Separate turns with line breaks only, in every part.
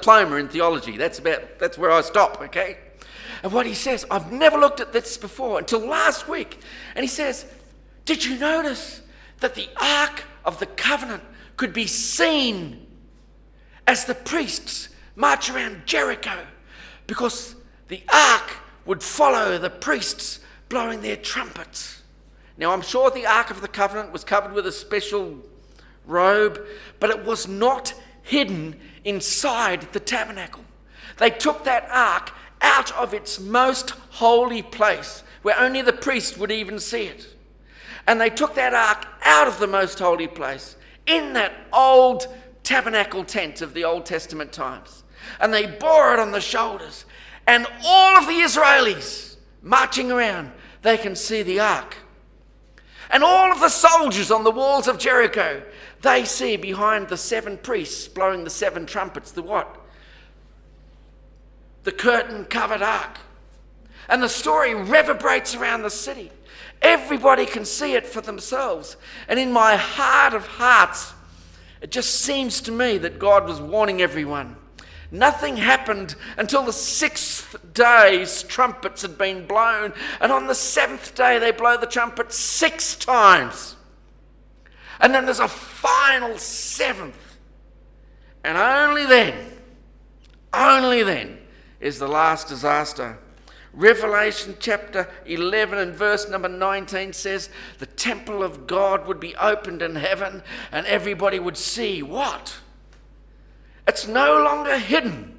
diploma in theology. That's where I stop, okay? And what he says, I've never looked at this before until last week. And he says, did you notice that the Ark of the Covenant could be seen as the priests march around Jericho? Because the Ark would follow the priests blowing their trumpets. Now, I'm sure the Ark of the Covenant was covered with a special robe, but it was not hidden inside the tabernacle. They took that Ark out of its most holy place, where only the priest would even see it. And they took that Ark out of the most holy place, in that old tabernacle tent of the Old Testament times. And they bore it on the shoulders. And all of the Israelis marching around, they can see the Ark. And all of the soldiers on the walls of Jericho, they see behind the 7 priests blowing the 7 trumpets, the what? The curtain-covered Ark. And the story reverberates around the city. Everybody can see it for themselves. And in my heart of hearts, it just seems to me that God was warning everyone. Nothing happened until the 6th day's trumpets had been blown. And on the 7th day, they blow the trumpet 6 times. And then there's a final 7th. And only then is the last disaster. Revelation chapter 11 and verse number 19 says the temple of God would be opened in heaven and everybody would see what? It's no longer hidden.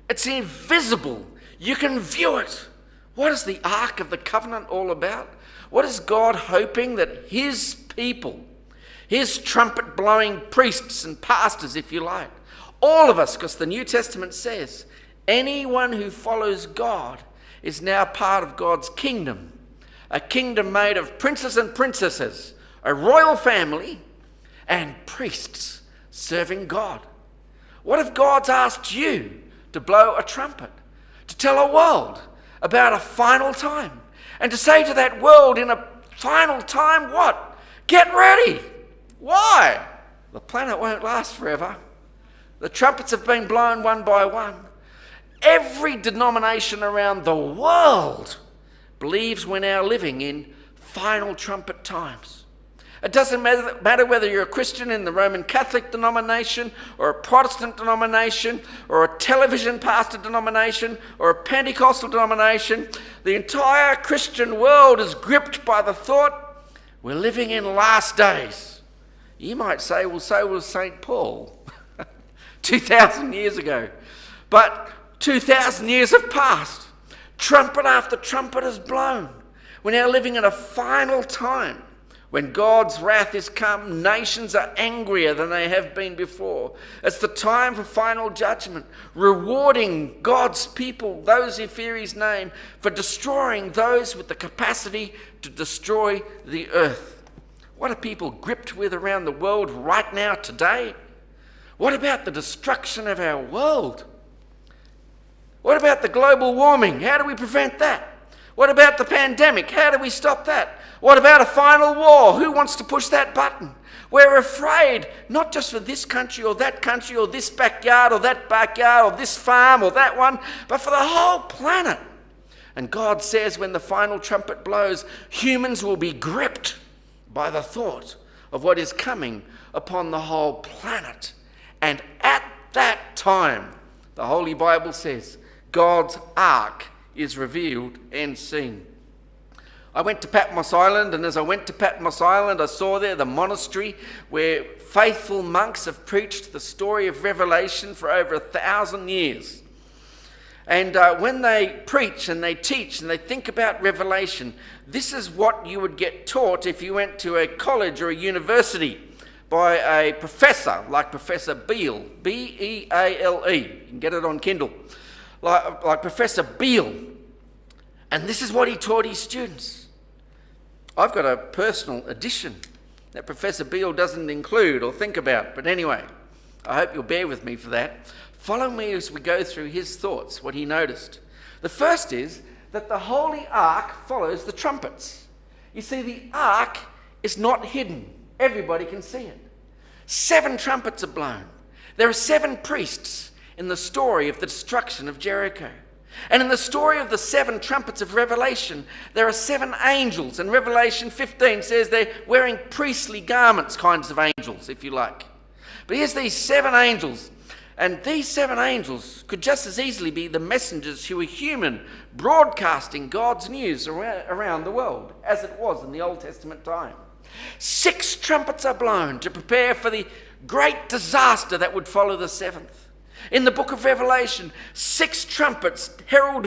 It's invisible. You can view it. What is the Ark of the Covenant all about? What is God hoping that his people, his trumpet-blowing priests and pastors, if you like, all of us, because the New Testament says anyone who follows God is now part of God's kingdom, a kingdom made of princes and princesses, a royal family, and priests serving God. What if God's asked you to blow a trumpet, to tell a world about a final time, and to say to that world in a final time what? Get ready. Why? The planet won't last forever. The trumpets have been blown one by one. Every denomination around the world believes we're now living in final trumpet times. It doesn't matter whether you're a Christian in the Roman Catholic denomination or a Protestant denomination or a television pastor denomination or a Pentecostal denomination. The entire Christian world is gripped by the thought we're living in last days. You might say, well, so was St. Paul 2,000 years ago. But 2,000 years have passed. Trumpet after trumpet is blown. We're now living in a final time. When God's wrath is come, nations are angrier than they have been before. It's the time for final judgment, rewarding God's people, those who fear his name, for destroying those with the capacity to destroy the earth. What are people gripped with around the world right now today? What about the destruction of our world? What about the global warming? How do we prevent that? What about the pandemic? How do we stop that? What about a final war? Who wants to push that button? We're afraid, not just for this country or this backyard or that backyard or this farm or that one, but for the whole planet. And God says when the final trumpet blows, humans will be gripped by the thought of what is coming upon the whole planet. And at that time, the Holy Bible says, God's ark is revealed and seen. I went to Patmos Island, and as I went to Patmos Island, I saw there the monastery where faithful monks have preached the story of Revelation for over 1,000 years. And when they preach and they teach and they think about Revelation, this is what you would get taught if you went to a college or a university by a professor like Professor Beale, B-E-A-L-E. You can get it on Kindle. Like Professor Beale. And this is what he taught his students. I've got a personal edition that Professor Beale doesn't include or think about. But anyway, I hope you'll bear with me for that. Follow me as we go through his thoughts, what he noticed. The first is that the Holy Ark follows the trumpets. You see, the Ark is not hidden. Everybody can see it. 7 trumpets are blown. There are 7 priests in the story of the destruction of Jericho. And in the story of the 7 trumpets of Revelation, there are 7 angels. And Revelation 15 says they're wearing priestly garments, kinds of angels, if you like. But here's these 7 angels. And these 7 angels could just as easily be the messengers who were human, broadcasting God's news around the world, as it was in the Old Testament time. 6 trumpets are blown to prepare for the great disaster that would follow the 7th. In the book of Revelation, 6 trumpets herald